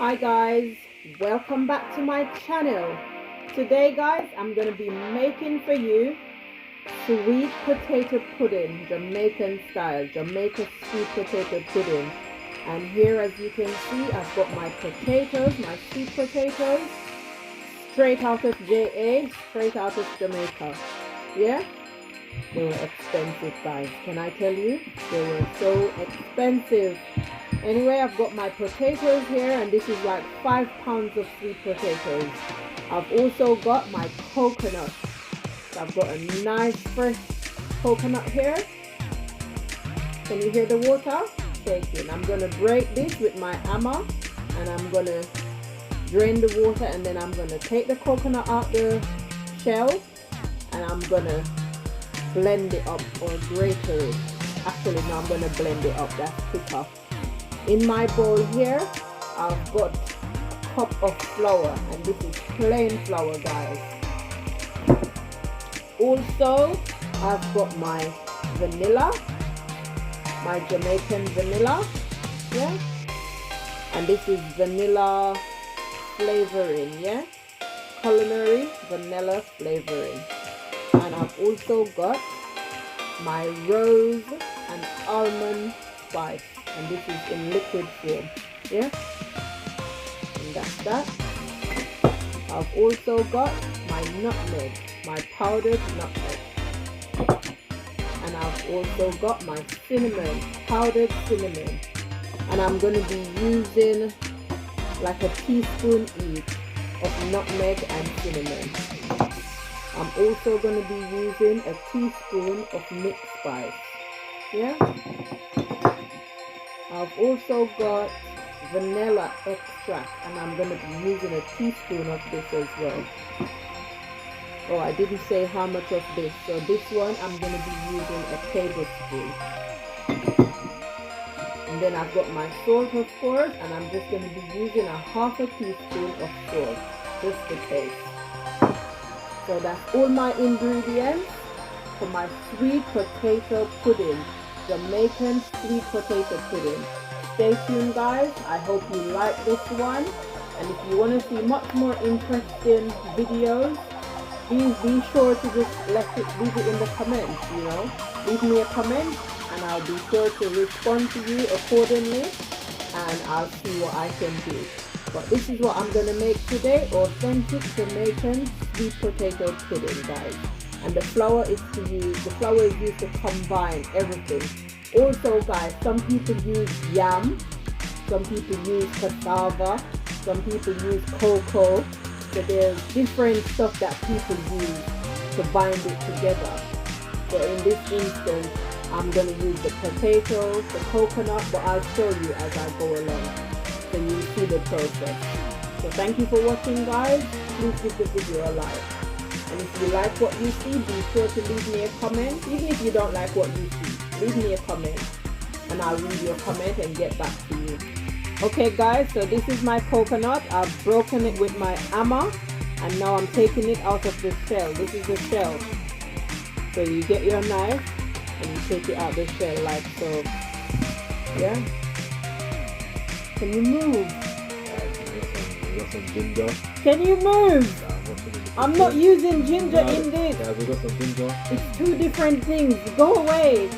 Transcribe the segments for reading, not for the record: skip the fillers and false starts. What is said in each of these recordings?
Hi guys, welcome back to my channel. Today guys, I'm going to be making for you sweet potato pudding, Jamaican style, Jamaican sweet potato pudding. And here, as you can see, I've got my potatoes, my sweet potatoes, straight out of JA, straight out of Jamaica. Yeah, they were expensive guys, can I tell you? They were so expensive. Anyway, I've got my potatoes here, and this is like 5 pounds of sweet potatoes. I've also got my coconut. So I've got a nice fresh coconut here. Can you hear the water shaking? I'm going to break this with my hammer, and I'm going to drain the water, and then I'm going to take the coconut out the shell, and I'm going to blend it up or grate it. Actually, no, I'm going to blend it up. That's quicker. In my bowl here, I've got a cup of flour, and this is plain flour guys. Also, I've got my vanilla, my Jamaican vanilla, yeah, and this is vanilla flavoring, yeah, culinary vanilla flavoring. And I've also got my rose and almond spice, and this is in liquid form, yeah, and that's that. I've also got my nutmeg, my powdered nutmeg, and I've also got my cinnamon, powdered cinnamon, and I'm going to be using like a teaspoon each of nutmeg and cinnamon. I'm also going to be using a teaspoon of mixed spice, yeah. I've also got vanilla extract, and I'm going to be using a teaspoon of this as well. Oh, I didn't say how much of this. So this one I'm going to be using a tablespoon. And then I've got my salt, of course, and I'm just going to be using a half a teaspoon of salt, just to taste. So that's all my ingredients for my sweet potato pudding, Jamaican sweet potato pudding. Stay tuned guys, I hope you like this one, and if you want to see much more interesting videos, please be sure to just leave it in the comments, you know. Leave me a comment and I'll be sure to respond to you accordingly, and I'll see what I can do. But this is what I'm going to make today, authentic Jamaican sweet potato pudding guys. And the flour is used to combine everything. Also guys, some people use yam, some people use cassava, some people use cocoa. So there's different stuff that people use to bind it together. So in this instance, I'm going to use the potatoes, the coconut, but I'll show you as I go along, so you'll see the process. So thank you for watching guys. Please give the video a like. And if you like what you see, be sure to leave me a comment. Even if you don't like what you see, leave me a comment and I'll read your comment and get back to you. Okay guys, so this is my coconut. I've broken it with my hammer, and now I'm taking it out of the shell. This is the shell. So you get your knife and you take it out the shell like so. Yeah? Can you move? Can you move? I'm not using ginger in this. Yeah, we got some ginger. It's two different things. Go away.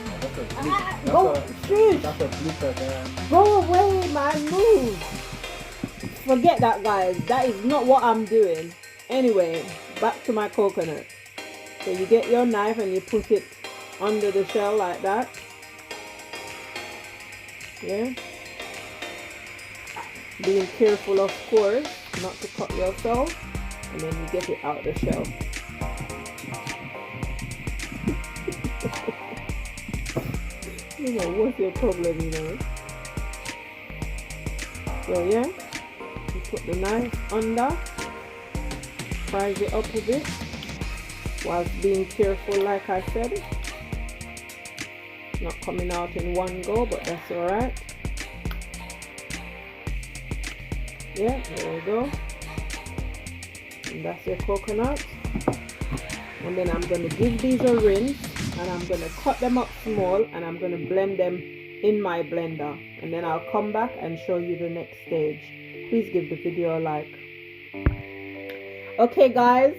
Shush. That's a blooper there. Go away, man. Move. Forget that, guys. That is not what I'm doing. Anyway, back to my coconut. So you get your knife and you put it under the shell like that. Yeah. Being careful, of course, not to cut yourself. And then you get it out the shell. You know, what's your problem, you know? So yeah, you put the knife under, prise it up a bit, whilst being careful, like I said. Not coming out in one go, but that's alright. Yeah, there we go. And that's your coconut. And then I'm going to give these a rinse, and I'm going to cut them up small, and I'm going to blend them in my blender, and then I'll come back and show you the next stage. please give the video a like. Okay guys,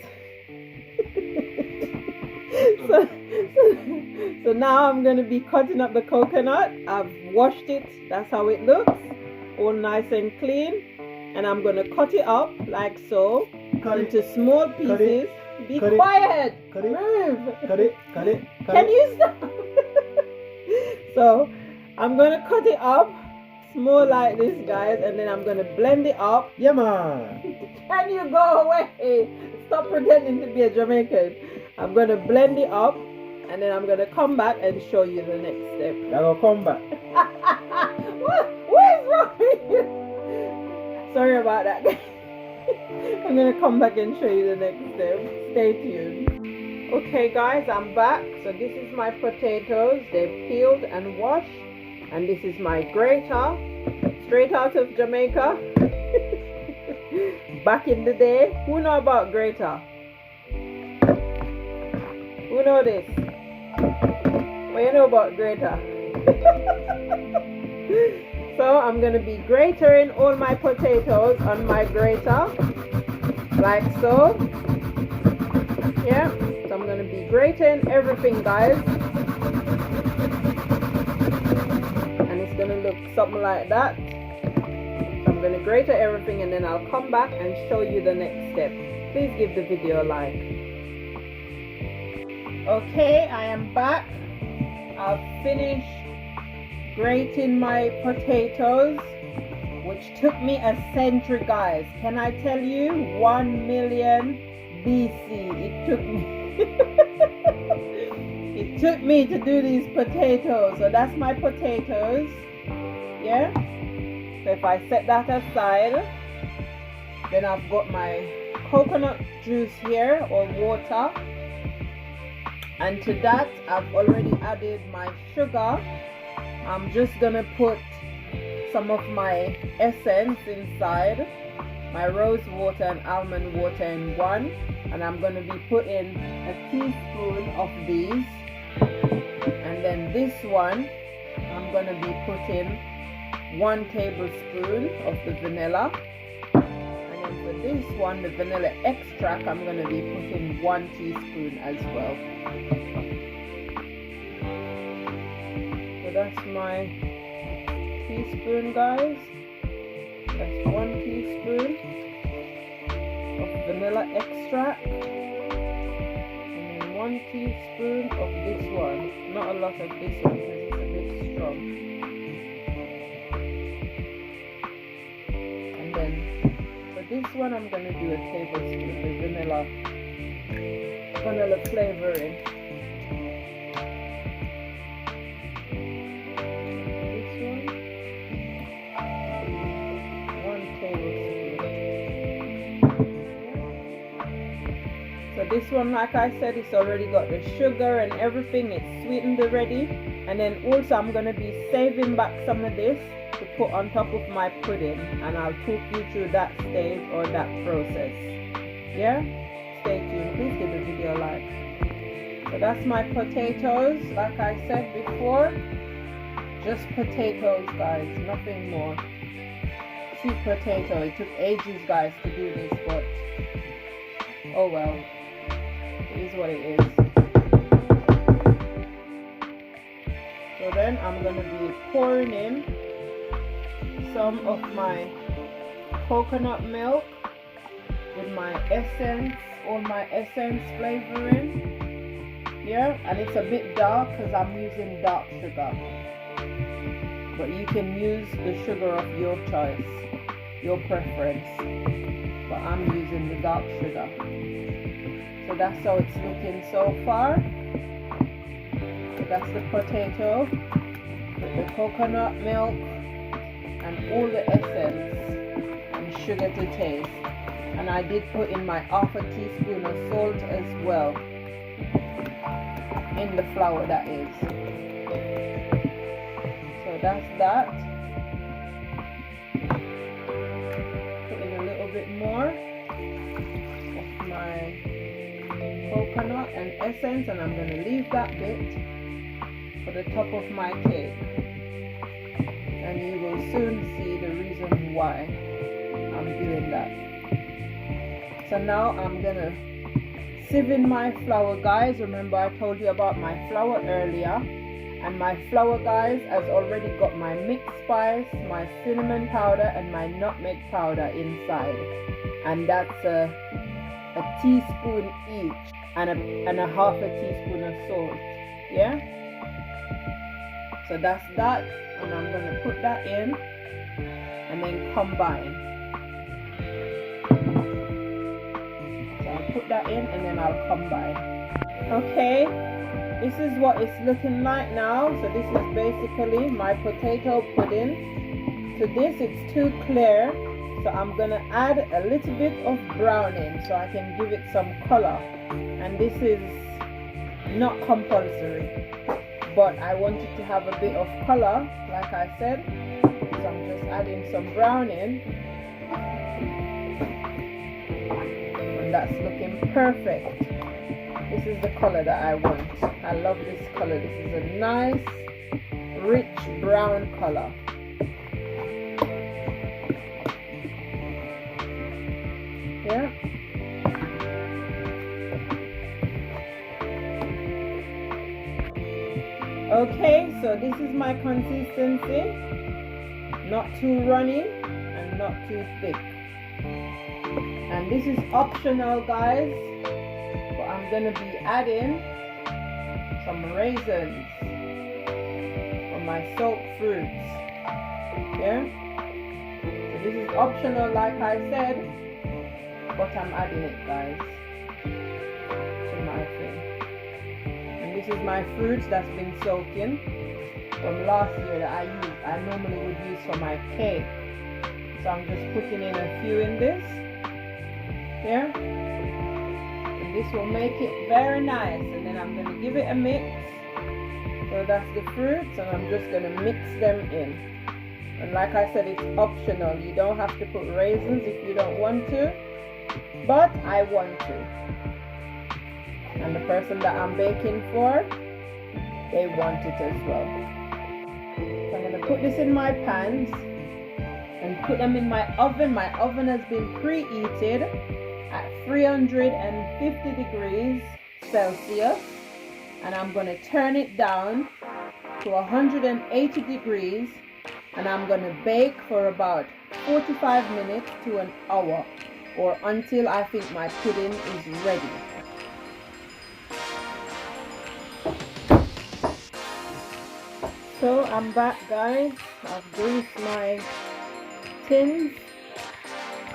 so now I'm going to be cutting up the coconut. I've washed it, that's how it looks, all nice and clean, and I'm going to cut it up like so into small pieces. Be quiet. Move. Cut it. Can you stop? So I'm going to cut it up small like this, guys, and then I'm going to blend it up. Yeah, man. Can you go away? Stop pretending to be a Jamaican. I'm going to blend it up, and then I'm going to come back and show you the next step. I will come back. What is wrong with you? Sorry about that. I'm going to come back and show you the next step. Stay tuned. Okay guys, I'm back. So this is my potatoes. They're peeled and washed. And this is my grater, straight out of Jamaica. Back in the day. Who know about grater? Who know this? What you know about grater? So I'm going to be gratering all my potatoes on my grater. Like so. Yeah. So I'm going to be grating everything, guys. And it's going to look something like that. So I'm going to grate everything, and then I'll come back and show you the next step. Please give the video a like. Okay, I am back. I've finished grating my potatoes, which took me a century, guys. Can I tell you? 1 million BC. It took me. It took me to do these potatoes. So that's my potatoes. Yeah. So if I set that aside, then I've got my coconut juice here, or water. And to that, I've already added my sugar. I'm just gonna put some of my essence inside, my rose water and almond water in one, and I'm gonna be putting a teaspoon of these, and then this one I'm gonna be putting 1 tablespoon of the vanilla, and then for this one, the vanilla extract, I'm gonna be putting 1 teaspoon as well. That's my teaspoon, guys. That's 1 teaspoon of vanilla extract, and then 1 teaspoon of this one. Not a lot of this one because it's a bit strong. And then for this one, I'm gonna do a tablespoon of vanilla flavoring. This one, like I said, it's already got the sugar and everything. It's sweetened already. And then also I'm going to be saving back some of this to put on top of my pudding, and I'll talk you through that stage or that process. Yeah, stay tuned. Please give the video a like. So that's my potatoes. Like I said before, just potatoes, guys, nothing more. Sweet potato. It took ages, guys, to do this, but oh well. Is what it is. So then I'm going to be pouring in some of my coconut milk with my essence, all my essence flavoring. Yeah, and it's a bit dark because I'm using dark sugar, but you can use the sugar of your choice, your preference, but I'm using the dark sugar. So that's how it's looking so far. So that's the potato with the coconut milk and all the essence and sugar to taste. And I did put in my ½ teaspoon of salt as well in the flour, that is. So that's that. Put in a little bit more of my coconut and essence, and I'm going to leave that bit for the top of my cake, and you will soon see the reason why. I'm doing that. So now I'm gonna sieve in my flour, guys. Remember I told you about my flour earlier, and my flour, guys, has already got my mixed spice, my cinnamon powder, and my nutmeg powder inside, and that's a teaspoon each, and a half a teaspoon of salt. Yeah, so that's that, and I'm gonna put that in and then combine. So I'll put that in and then I'll combine. Okay, this is what it's looking like now. So this is basically my potato pudding. To this it's too clear, so I'm gonna add a little bit of browning so I can give it some color. And this is not compulsory, but I want it to have a bit of color, like I said. So I'm just adding some browning, and that's looking perfect. This is the color that I want. I love this color. This is a nice, rich brown color. Yeah. Okay, so this is my consistency. Not too runny and not too thick. And this is optional, guys, but I'm gonna be adding some raisins from my soaked fruits. Yeah, so this is optional, like I said, but I'm adding it, guys, to my thing. And this is my fruits that's been soaking from last year that I normally would use for my cake. So I'm just putting in a few in this. Yeah, and this will make it very nice, and then I'm going to give it a mix. So that's the fruits, and I'm just going to mix them in. And like I said, it's optional. You don't have to put raisins if you don't want to, but I want to. And the person that I'm baking for, they want it as well. So I'm going to put this in my pans and put them in my oven. My oven has been preheated at 350 degrees Celsius, and I'm going to turn it down to 180 degrees, and I'm going to bake for about 45 minutes to an hour, or until I think my pudding is ready. So I'm back, guys. I've greased my tins,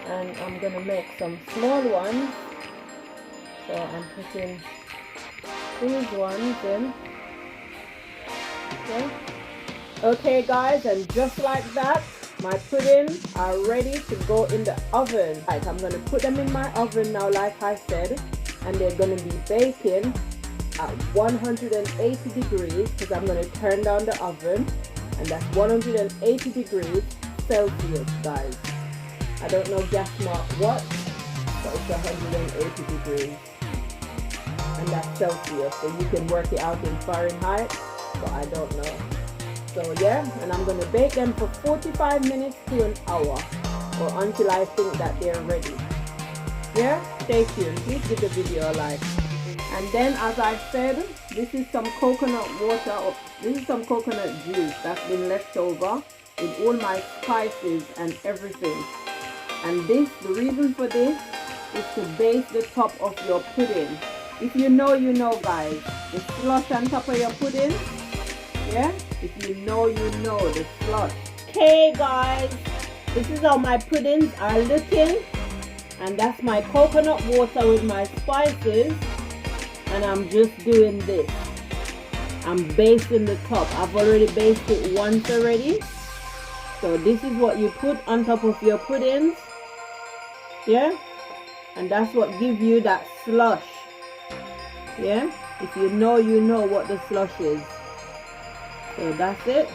and I'm gonna make some small ones. So I'm putting these ones in. Okay guys, and just like that, my puddings are ready to go in the oven. Right, I'm gonna put them in my oven now, like I said, and they're gonna be baking at 180 degrees, because I'm gonna turn down the oven, and that's 180 degrees Celsius, guys. I don't know gas mark what, but it's 180 degrees, and that's Celsius, so you can work it out in Fahrenheit, but I don't know. So yeah, and I'm going to bake them for 45 minutes to an hour, or until I think that they're ready. Yeah, stay tuned. Please give the video a like. And then, as I said, this is some coconut water, or this is some coconut juice that's been left over with all my spices and everything. And this, the reason for this is to base the top of your pudding. If you know, you know, guys. The slush on top of your pudding. Yeah? If you know, you know the slush. Okay, guys. This is how my puddings are looking. And that's my coconut water with my spices. And I'm just doing this. I'm basting the top. I've already basted it once already. So this is what you put on top of your puddings. Yeah? And that's what gives you that slush. Yeah? If you know, you know what the slush is. So that's it.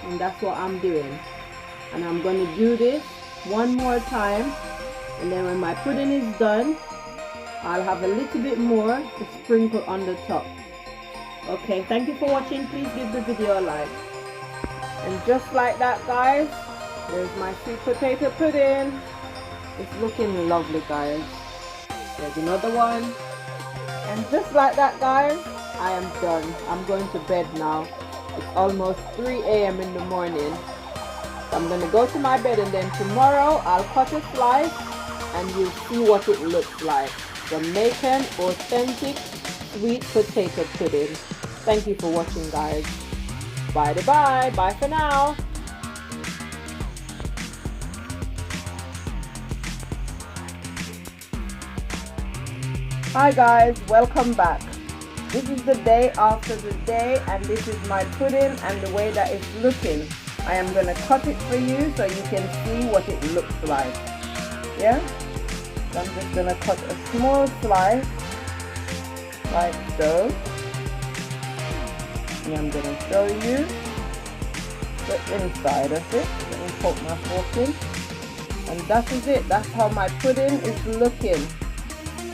And that's what I'm doing. And I'm going to do this one more time. And then when my pudding is done, I'll have a little bit more to sprinkle on the top. Okay, thank you for watching. Please give the video a like. And just like that, guys, there's my sweet potato pudding. It's looking lovely, guys. There's another one. And just like that, guys, I am done. I'm going to bed now. It's almost 3 a.m. in the morning. So I'm going to go to my bed, and then tomorrow I'll cut a slice and you'll see what it looks like. Jamaican authentic sweet potato pudding. Thank you for watching, guys. Bye. Bye for now. Hi guys, welcome back. This is the day after the day, and this is my pudding and the way that it's looking. I am going to cut it for you so you can see what it looks like. Yeah? So I'm just going to cut a small slice like so. And I'm going to show you the inside of it. Let me poke my fork in. And that is it. That's how my pudding is looking.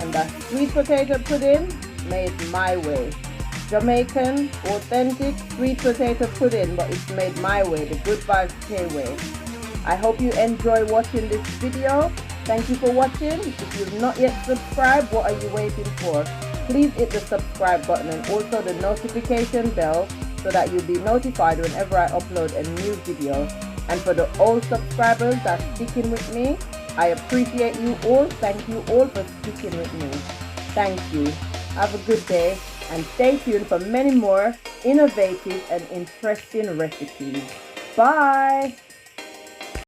And that's sweet potato pudding made my way. Jamaican authentic sweet potato pudding, but it's made my way, the Good Vibes K way. I hope you enjoy watching this video. Thank you for watching. If you've not yet subscribed, what are you waiting for? Please hit the subscribe button and also the notification bell so that you'll be notified whenever I upload a new video. And for the old subscribers that's sticking with me, I appreciate you all. Thank you all for sticking with me. Thank you. Have a good day and stay tuned for many more innovative and interesting recipes. Bye.